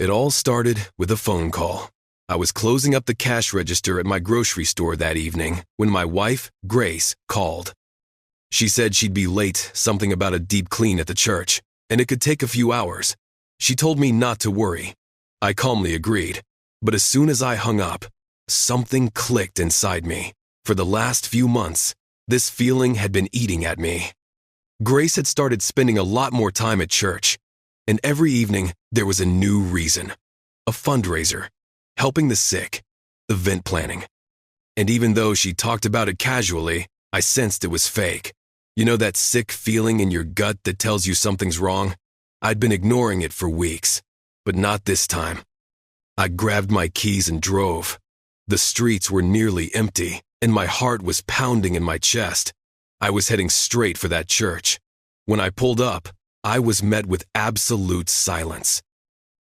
It all started with a phone call. I was closing up the cash register at my grocery store that evening when my wife, Grace, called. She said she'd be late, something about a deep clean at the church, and it could take a few hours. She told me not to worry. I calmly agreed, but as soon as I hung up, something clicked inside me. For the last few months, this feeling had been eating at me. Grace had started spending a lot more time at church, and every evening there was a new reason. A fundraiser, helping the sick, event planning. And even though she talked about it casually, I sensed it was fake. You know that sick feeling in your gut that tells you something's wrong? I'd been ignoring it for weeks, but not this time. I grabbed my keys and drove. The streets were nearly empty, and my heart was pounding in my chest. I was heading straight for that church. When I pulled up, I was met with absolute silence.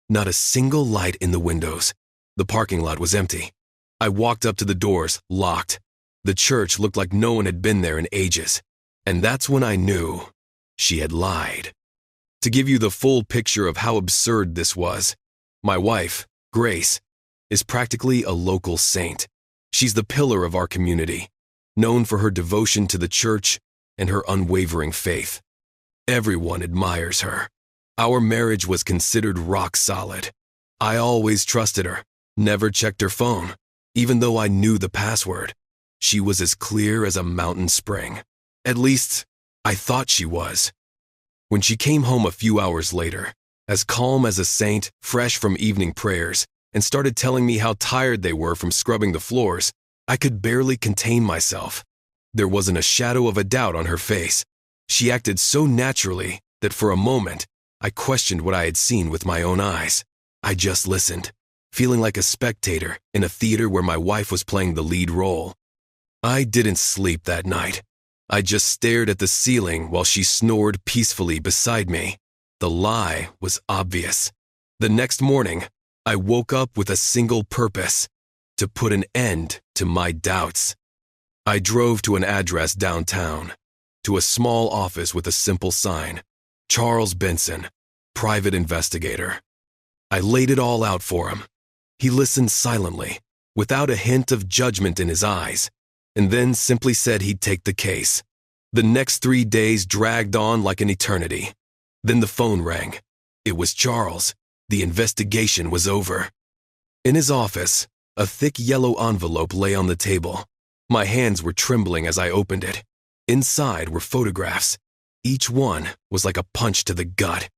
Not a single light in the windows. The parking lot was empty. I walked up to the doors, locked. The church looked like no one had been there in ages. And that's when I knew she had lied. To give you the full picture of how absurd this was, my wife, Grace, is practically a local saint. She's the pillar of our community, known for her devotion to the church and her unwavering faith. Everyone admires her. Our marriage was considered rock solid. I always trusted her, never checked her phone, even though I knew the password. She was as clear as a mountain spring. At least, I thought she was. When she came home a few hours later, as calm as a saint, fresh from evening prayers, and started telling me how tired they were from scrubbing the floors, I could barely contain myself. There wasn't a shadow of a doubt on her face. She acted so naturally that for a moment, I questioned what I had seen with my own eyes. I just listened, feeling like a spectator in a theater where my wife was playing the lead role. I didn't sleep that night. I just stared at the ceiling while she snored peacefully beside me. The lie was obvious. The next morning, I woke up with a single purpose: to put an end to my doubts. I drove to an address downtown, to a small office with a simple sign, Charles Benson, private investigator. I laid it all out for him. He listened silently, without a hint of judgment in his eyes, and then simply said he'd take the case. The next 3 days dragged on like an eternity. Then the phone rang. It was Charles. The investigation was over. In his office, a thick yellow envelope lay on the table. My hands were trembling as I opened it. Inside were photographs. Each one was like a punch to the gut.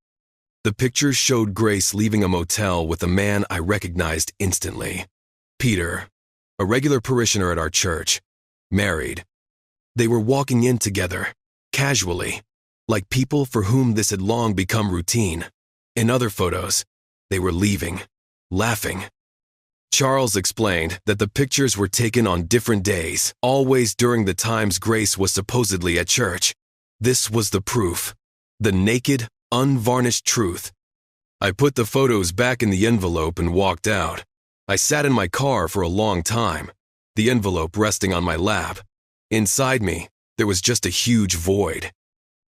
The pictures showed Grace leaving a motel with a man I recognized instantly. Peter, a regular parishioner at our church, married. They were walking in together, casually, like people for whom this had long become routine. In other photos, they were leaving, laughing. Charles explained that the pictures were taken on different days, always during the times Grace was supposedly at church. This was the proof, the naked, unvarnished truth. I put the photos back in the envelope and walked out. I sat in my car for a long time, the envelope resting on my lap. Inside me, there was just a huge void,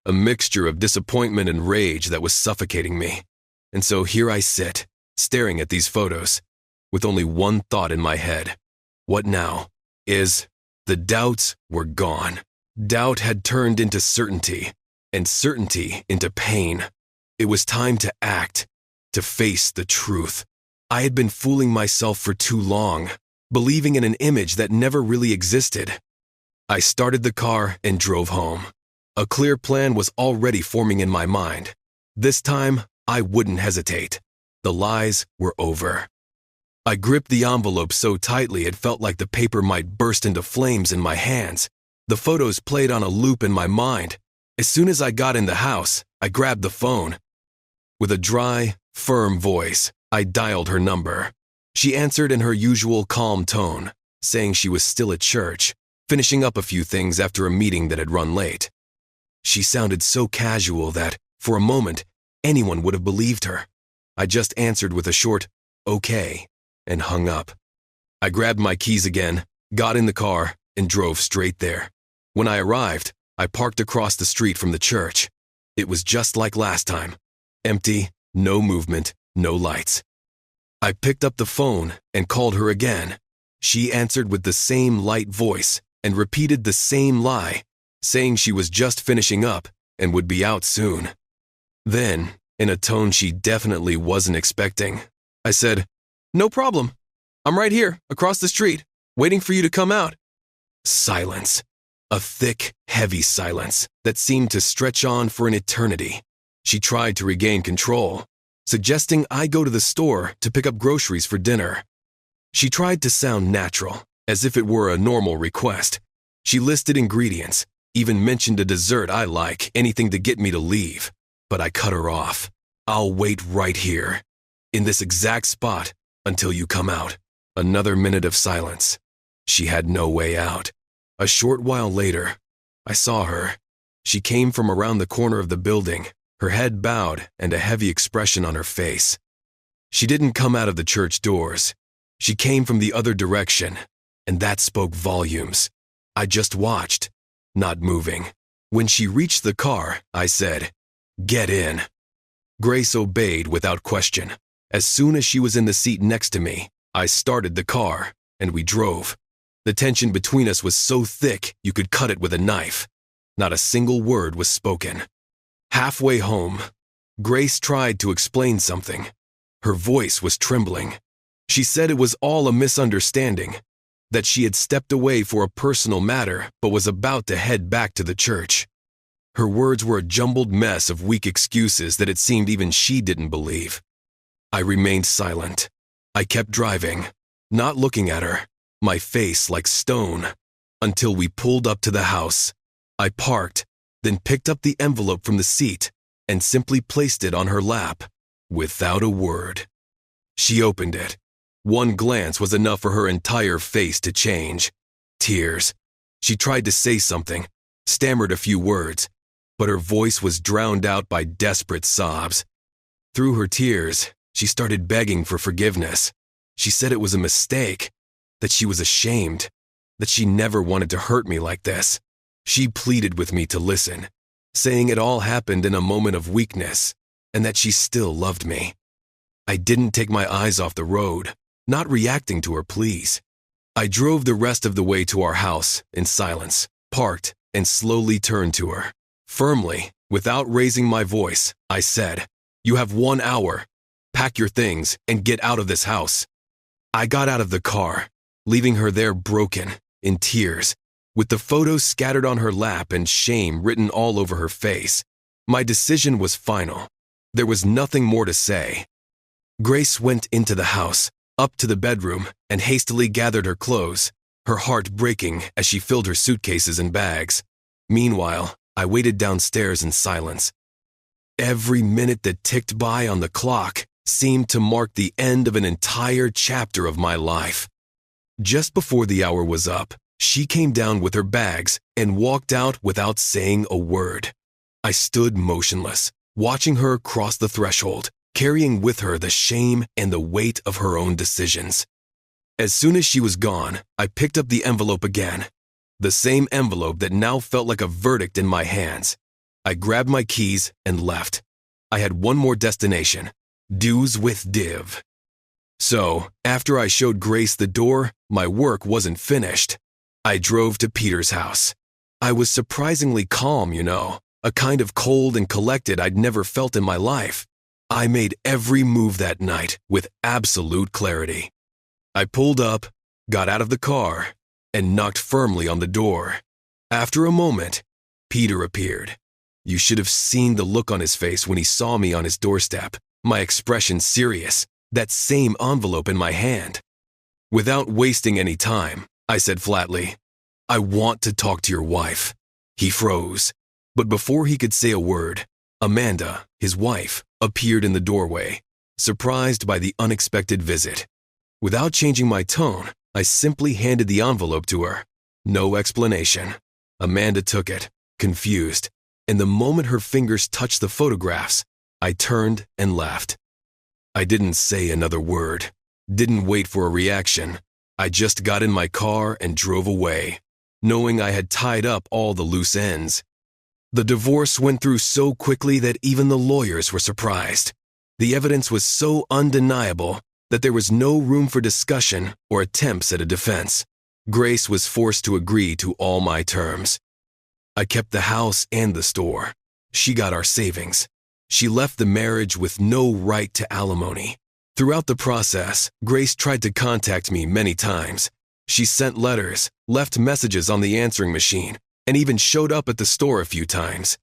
a mixture of disappointment and rage that was suffocating me. And so here I sit, staring at these photos, with only one thought in my head. What now? The doubts were gone. Doubt had turned into certainty, and certainty into pain. It was time to act, to face the truth. I had been fooling myself for too long, believing in an image that never really existed. I started the car and drove home. A clear plan was already forming in my mind. This time, I wouldn't hesitate. The lies were over. I gripped the envelope so tightly it felt like the paper might burst into flames in my hands. The photos played on a loop in my mind. As soon as I got in the house, I grabbed the phone. With a dry, firm voice, I dialed her number. She answered in her usual calm tone, saying she was still at church, finishing up a few things after a meeting that had run late. She sounded so casual that, for a moment, anyone would have believed her. I just answered with a short, "Okay," and hung up. I grabbed my keys again, got in the car, and drove straight there. When I arrived, I parked across the street from the church. It was just like last time. Empty, no movement, no lights. I picked up the phone and called her again. She answered with the same light voice and repeated the same lie, saying she was just finishing up and would be out soon. Then, in a tone she definitely wasn't expecting, I said, "No problem. I'm right here, across the street, waiting for you to come out." Silence. A thick, heavy silence that seemed to stretch on for an eternity. She tried to regain control, suggesting I go to the store to pick up groceries for dinner. She tried to sound natural, as if it were a normal request. She listed ingredients, even mentioned a dessert I like, anything to get me to leave. But I cut her off. "I'll wait right here, in this exact spot, until you come out." Another minute of silence. She had no way out. A short while later, I saw her. She came from around the corner of the building, her head bowed and a heavy expression on her face. She didn't come out of the church doors. She came from the other direction, and that spoke volumes. I just watched, not moving. When she reached the car, I said, "Get in." Grace obeyed without question. As soon as she was in the seat next to me, I started the car, and we drove. The tension between us was so thick you could cut it with a knife. Not a single word was spoken. Halfway home, Grace tried to explain something. Her voice was trembling. She said it was all a misunderstanding, that she had stepped away for a personal matter but was about to head back to the church. Her words were a jumbled mess of weak excuses that it seemed even she didn't believe. I remained silent. I kept driving, not looking at her, my face like stone, until we pulled up to the house. I parked, then picked up the envelope from the seat and simply placed it on her lap, without a word. She opened it. One glance was enough for her entire face to change. Tears. She tried to say something, stammered a few words, but her voice was drowned out by desperate sobs. Through her tears, she started begging for forgiveness. She said it was a mistake, that she was ashamed, that she never wanted to hurt me like this. She pleaded with me to listen, saying it all happened in a moment of weakness, and that she still loved me. I didn't take my eyes off the road, not reacting to her pleas. I drove the rest of the way to our house in silence, parked, and slowly turned to her. Firmly, without raising my voice, I said, "You have 1 hour. Pack your things and get out of this house." I got out of the car, leaving her there broken, in tears, with the photos scattered on her lap and shame written all over her face. My decision was final. There was nothing more to say. Grace went into the house, up to the bedroom, and hastily gathered her clothes, her heart breaking as she filled her suitcases and bags. Meanwhile, I waited downstairs in silence. Every minute that ticked by on the clock seemed to mark the end of an entire chapter of my life. Just before the hour was up, she came down with her bags and walked out without saying a word. I stood motionless, watching her cross the threshold, carrying with her the shame and the weight of her own decisions. As soon as she was gone, I picked up the envelope again, the same envelope that now felt like a verdict in my hands. I grabbed my keys and left. I had one more destination, dues with Div. So, after I showed Grace the door, my work wasn't finished. I drove to Peter's house. I was surprisingly calm, a kind of cold and collected I'd never felt in my life. I made every move that night with absolute clarity. I pulled up, got out of the car, and knocked firmly on the door. After a moment, Peter appeared. You should have seen the look on his face when he saw me on his doorstep, my expression serious, that same envelope in my hand. Without wasting any time, I said flatly, "I want to talk to your wife." He froze, but before he could say a word, Amanda, his wife, appeared in the doorway, surprised by the unexpected visit. Without changing my tone, I simply handed the envelope to her. No explanation. Amanda took it, confused, and the moment her fingers touched the photographs, I turned and left. I didn't say another word, didn't wait for a reaction. I just got in my car and drove away, knowing I had tied up all the loose ends. The divorce went through so quickly that even the lawyers were surprised. The evidence was so undeniable that there was no room for discussion or attempts at a defense. Grace was forced to agree to all my terms. I kept the house and the store. She got our savings. She left the marriage with no right to alimony. Throughout the process, Grace tried to contact me many times. She sent letters, left messages on the answering machine, and even showed up at the store a few times.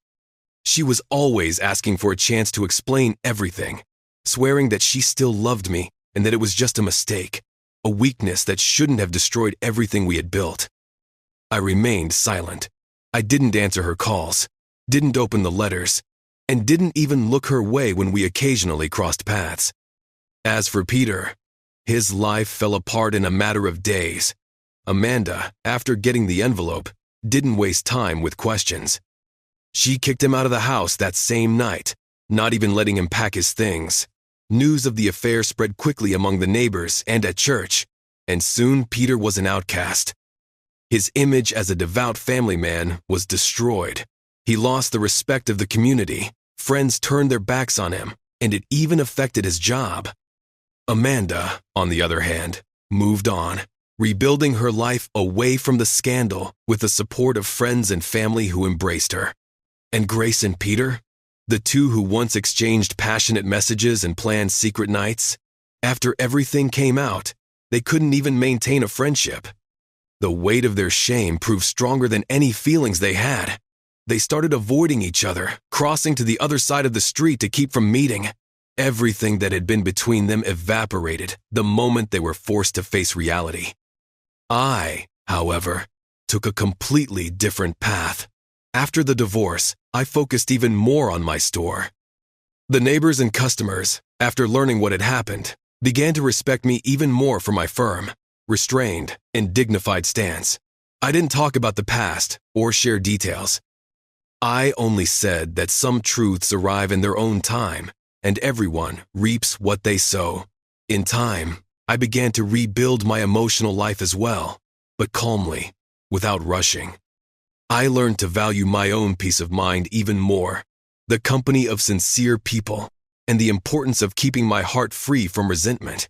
She was always asking for a chance to explain everything, swearing that she still loved me and that it was just a mistake, a weakness that shouldn't have destroyed everything we had built. I remained silent. I didn't answer her calls, didn't open the letters, and didn't even look her way when we occasionally crossed paths. As for Peter, his life fell apart in a matter of days. Amanda, after getting the envelope, didn't waste time with questions. She kicked him out of the house that same night, not even letting him pack his things. News of the affair spread quickly among the neighbors and at church, and soon Peter was an outcast. His image as a devout family man was destroyed. He lost the respect of the community, friends turned their backs on him, and it even affected his job. Amanda, on the other hand, moved on, rebuilding her life away from the scandal with the support of friends and family who embraced her. And Grace and Peter, the two who once exchanged passionate messages and planned secret nights, after everything came out, they couldn't even maintain a friendship. The weight of their shame proved stronger than any feelings they had. They started avoiding each other, crossing to the other side of the street to keep from meeting. Everything that had been between them evaporated the moment they were forced to face reality. I, however, took a completely different path. After the divorce, I focused even more on my store. The neighbors and customers, after learning what had happened, began to respect me even more for my firm, restrained and dignified stance. I didn't talk about the past or share details. I only said that some truths arrive in their own time, and everyone reaps what they sow. In time, I began to rebuild my emotional life as well, but calmly, without rushing. I learned to value my own peace of mind even more, the company of sincere people, and the importance of keeping my heart free from resentment.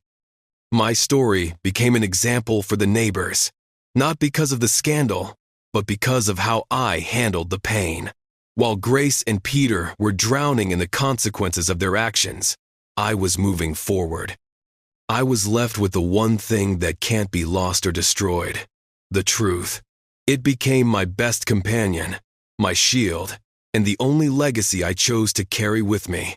My story became an example for the neighbors, not because of the scandal, but because of how I handled the pain. While Grace and Peter were drowning in the consequences of their actions, I was moving forward. I was left with the one thing that can't be lost or destroyed, the truth. It became my best companion, my shield, and the only legacy I chose to carry with me.